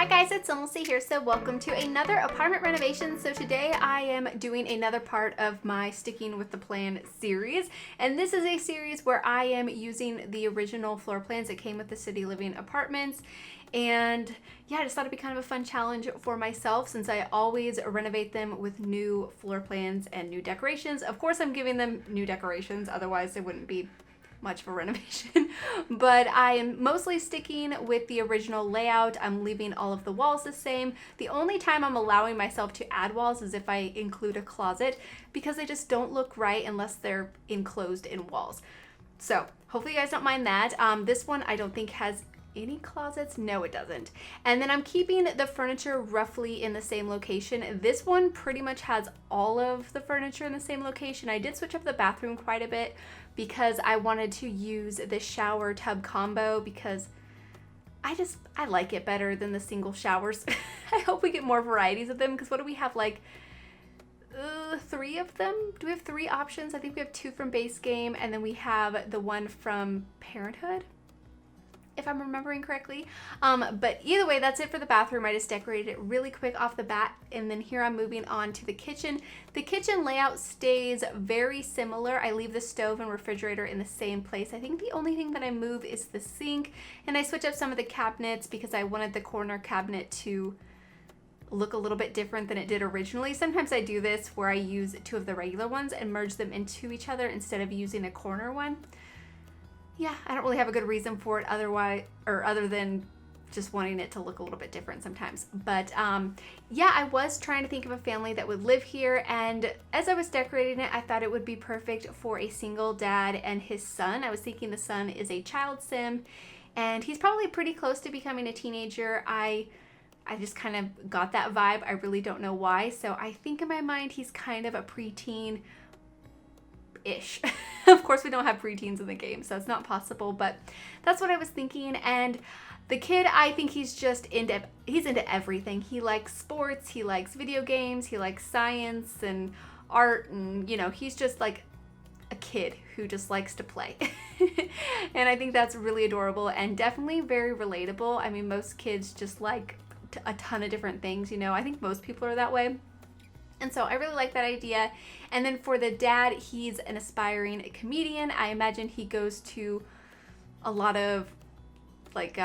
Hi guys, it's SimLicy here, so welcome to another apartment renovation. So today I am doing another part of my Sticking with the Plan series, and this is a series where I am using the original floor plans that came with the City Living apartments. And yeah, I just thought it'd be kind of a fun challenge for myself since I always renovate them with new floor plans and new decorations. Of course, I'm giving them new decorations, otherwise it wouldn't be much of a renovation. But I am mostly sticking with the original layout. I'm leaving all of the walls the same. The only time I'm allowing myself to add walls is if I include a closet, because they just don't look right unless they're enclosed in walls. So hopefully you guys don't mind that. This one I don't think has any closets. No, it doesn't. And then I'm keeping the furniture roughly in the same location. This one pretty much has all of the furniture in the same location. I did switch up the bathroom quite a bit because I wanted to use the shower tub combo because I like it better than the single showers. I hope we get more varieties of them, because what do we have, like 3 of them? Do we have 3 options? I think we have 2 from Base Game, and then we have the one from Parenthood, if I'm remembering correctly. But either way, that's it for the bathroom. I just decorated it really quick off the bat, and then here I'm moving on to the kitchen. The kitchen layout stays very similar. I leave the stove and refrigerator in the same place. I think the only thing that I move is the sink, and I switch up some of the cabinets because I wanted the corner cabinet to look a little bit different than it did originally. Sometimes I do this where I use 2 of the regular ones and merge them into each other instead of using a corner one. Yeah, I don't really have a good reason for it other than just wanting it to look a little bit different sometimes. But yeah, I was trying to think of a family that would live here, and as I was decorating it, I thought it would be perfect for a single dad and his son. I was thinking the son is a child sim, and he's probably pretty close to becoming a teenager. I just kind of got that vibe. I really don't know why. So I think in my mind he's kind of a preteen ish. Of course, we don't have preteens in the game, so it's not possible, but that's what I was thinking. And the kid, I think he's into everything. He likes sports, he likes video games, he likes science and art, and he's just like a kid who just likes to play. And I think that's really adorable and definitely very relatable. I mean, most kids just like a ton of different things, I think most people are that way. And so I really like that idea. And then for the dad, he's an aspiring comedian. I imagine he goes to a lot of like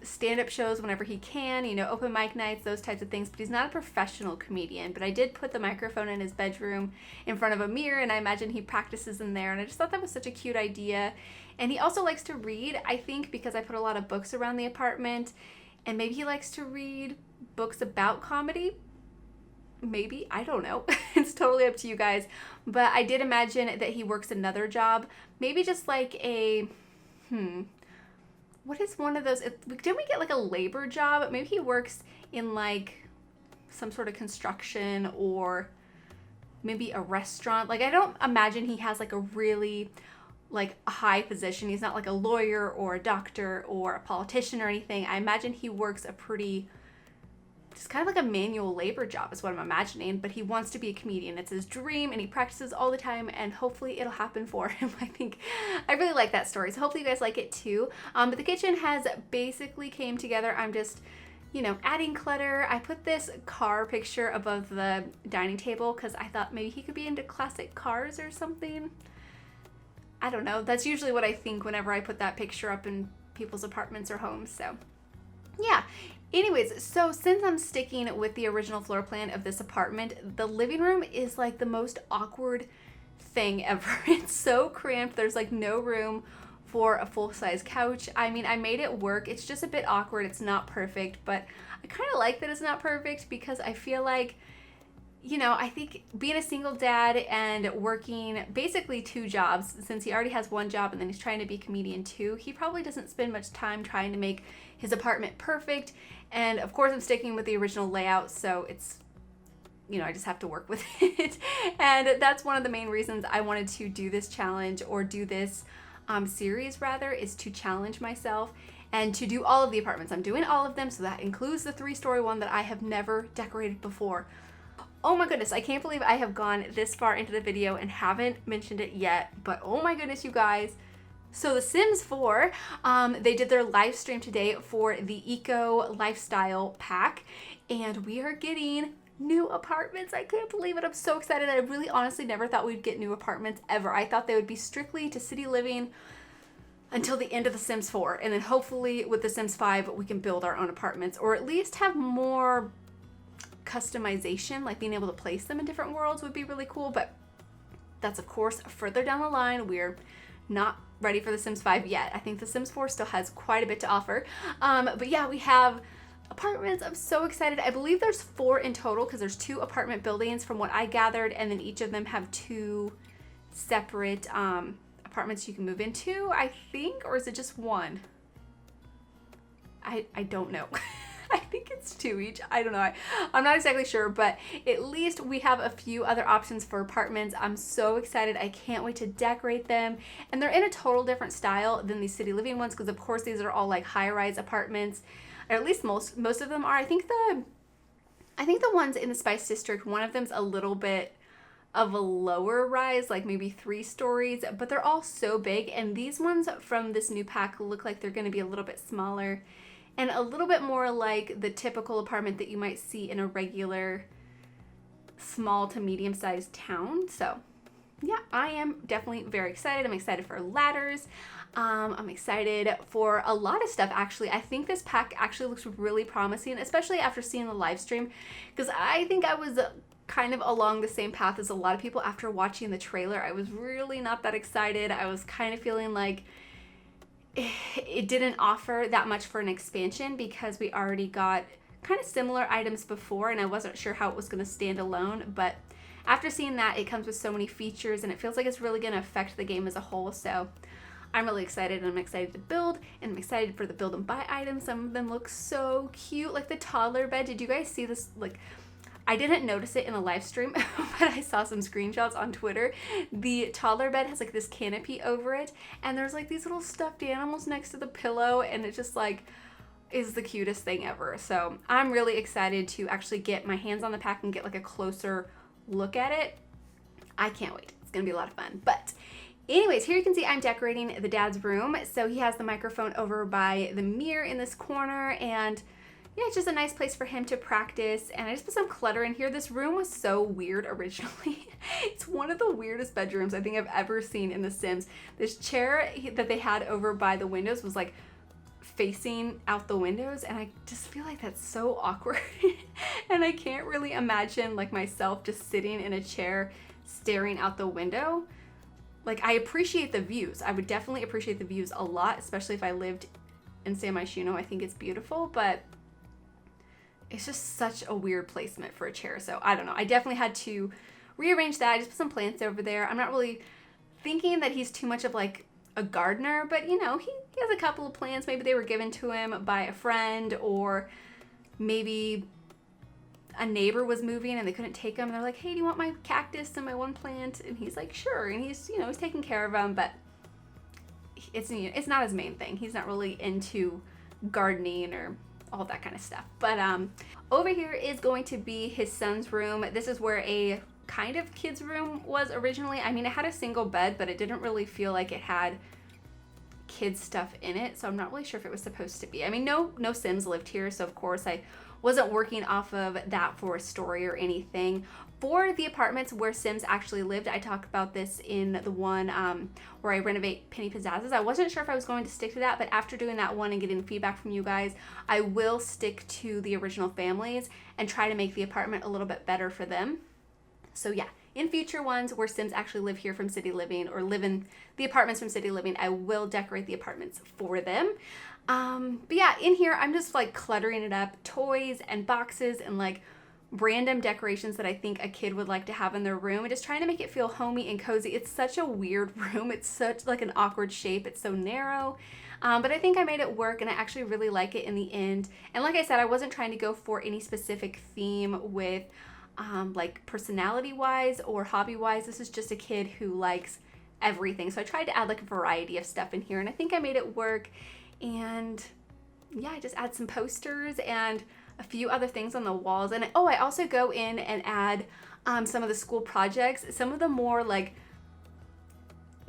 stand-up shows whenever he can, open mic nights, those types of things, but he's not a professional comedian. But I did put the microphone in his bedroom in front of a mirror, and I imagine he practices in there, and I just thought that was such a cute idea. And he also likes to read, I think, because I put a lot of books around the apartment, and maybe he likes to read books about comedy. Maybe, I don't know. It's totally up to you guys. But I did imagine that he works another job, maybe just like a what is one of those, didn't we get like a labor job? Maybe he works in like some sort of construction or maybe a restaurant. Like, I don't imagine he has like a really like a high position. He's not like a lawyer or a doctor or a politician or anything. I imagine he works a pretty, it's kind of like a manual labor job is what I'm imagining, but he wants to be a comedian. It's his dream, and he practices all the time, and hopefully it'll happen for him. I really like that story, so hopefully you guys like it too. But the kitchen has basically came together. I'm just, adding clutter. I put this car picture above the dining table because I thought maybe he could be into classic cars or something. I don't know. That's usually what I think whenever I put that picture up in people's apartments or homes, so yeah. Anyways, so since I'm sticking with the original floor plan of this apartment, the living room is like the most awkward thing ever. It's so cramped. There's like no room for a full-size couch. I mean, I made it work. It's just a bit awkward. It's not perfect, but I kind of like that it's not perfect because I feel like, I think being a single dad and working basically 2 jobs, since he already has 1 job and then he's trying to be a comedian too, he probably doesn't spend much time trying to make his apartment perfect. And of course I'm sticking with the original layout, so it's, I just have to work with it. And that's one of the main reasons I wanted to do this challenge, or do this series rather, is to challenge myself and to do all of the apartments. I'm doing all of them, so that includes the 3-story one that I have never decorated before. Oh my goodness, I can't believe I have gone this far into the video and haven't mentioned it yet, but oh my goodness, you guys, So The Sims 4, they did their live stream today for the Eco Lifestyle Pack, and we are getting new apartments. I can't believe it. I'm so excited. I really honestly never thought we'd get new apartments ever. I thought they would be strictly to city living until the end of The Sims 4, and then hopefully with The Sims 5 we can build our own apartments, or at least have more customization, like being able to place them in different worlds would be really cool, but that's of course further down the line. We're not ready for The Sims 5 yet. I think The Sims 4 still has quite a bit to offer. But yeah, we have apartments. I'm so excited. I believe there's 4 in total because there's 2 apartment buildings from what I gathered, and then each of them have 2 separate apartments you can move into, I think, or is it just 1? I don't know. I think it's 2 each. I don't know. I'm not exactly sure, but at least we have a few other options for apartments. I'm so excited. I can't wait to decorate them. And they're in a total different style than the city living ones, because of course these are all like high-rise apartments, or at least most of them are. I think the ones in the Spice District, one of them's a little bit of a lower rise, like maybe 3 stories, but they're all so big. And these ones from this new pack look like they're going to be a little bit smaller and a little bit more like the typical apartment that you might see in a regular small to medium-sized town. So yeah, I am definitely very excited. I'm excited for ladders. I'm excited for a lot of stuff, actually. I think this pack actually looks really promising, especially after seeing the live stream, because I think I was kind of along the same path as a lot of people after watching the trailer. I was really not that excited. I was kind of feeling like it didn't offer that much for an expansion because we already got kind of similar items before, and I wasn't sure how it was going to stand alone. But after seeing that, it comes with so many features, and it feels like it's really going to affect the game as a whole. So I'm really excited, and I'm excited to build, and I'm excited for the build and buy items. Some of them look so cute, like the toddler bed. Did you guys see this? Like, I didn't notice it in the live stream, but I saw some screenshots on Twitter. The toddler bed has like this canopy over it, and there's like these little stuffed animals next to the pillow, and it just like is the cutest thing ever. So I'm really excited to actually get my hands on the pack and get like a closer look at it. I can't wait. It's gonna be a lot of fun. But anyways, here you can see I'm decorating the dad's room. So he has the microphone over by the mirror in this corner, and yeah, it's just a nice place for him to practice. And I just put some clutter in here. This room was so weird originally. It's one of the weirdest bedrooms I think I've ever seen in The Sims. This chair that they had over by the windows was like facing out the windows, and I just feel like that's so awkward. And I can't really imagine like myself just sitting in a chair staring out the window. Like, I appreciate the views. I would definitely appreciate the views a lot, especially if I lived in San Myshuno. I think it's beautiful, but it's just such a weird placement for a chair. So I don't know. I definitely had to rearrange that. I just put some plants over there. I'm not really thinking that he's too much of like a gardener, but you know, he has a couple of plants. Maybe they were given to him by a friend, or maybe a neighbor was moving and they couldn't take them. And they're like, hey, do you want my cactus and my one plant? And he's like, sure. And he's, you know, he's taking care of them, but it's not his main thing. He's not really into gardening or all that kind of stuff. But over here is going to be his son's room. This is where a kind of kid's room was originally. I mean, it had a single bed, but it didn't really feel like it had kids stuff in it, so I'm not really sure if it was supposed to be. I mean, no Sims lived here, so of course I wasn't working off of that for a story or anything. For the apartments where Sims actually lived, I talk about this in the one where I renovate Penny Pizzazzes. I wasn't sure if I was going to stick to that, but after doing that one and getting feedback from you guys, I will stick to the original families and try to make the apartment a little bit better for them. So yeah, in future ones where Sims actually live here from City Living, or live in the apartments from City Living, I will decorate the apartments for them. But yeah, in here, I'm just like cluttering it up, toys and boxes and like random decorations that I think a kid would like to have in their room, and just trying to make it feel homey and cozy. It's such a weird room. It's such like an awkward shape. It's so narrow. But I think I made it work, and I actually really like it in the end. And like I said, I wasn't trying to go for any specific theme with like personality wise or hobby wise. This is just a kid who likes everything. So I tried to add like a variety of stuff in here, and I think I made it work. And yeah, I just add some posters and a few other things on the walls. And I also go in and add some of the school projects, some of the more like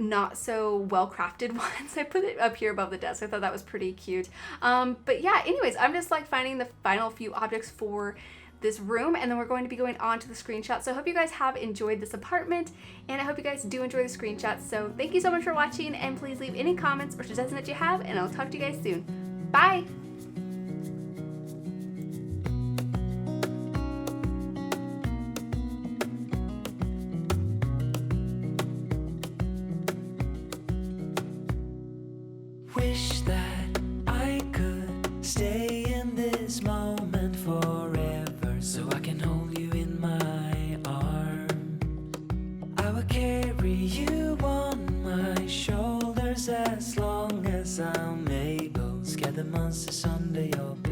not so well crafted ones. I put it up here above the desk. I thought that was pretty cute. But yeah, anyways, I'm just like finding the final few objects for this room, and then we're going to be going on to the screenshot. So I hope you guys have enjoyed this apartment, and I hope you guys do enjoy the screenshots. So thank you so much for watching, and please leave any comments or suggestions that you have, and I'll talk to you guys soon. Bye! Wish that I could stay in this moment forever, so I can hold you in my arms. I will carry you on my shoulders as long as I'm able. Scare the monsters under your bed.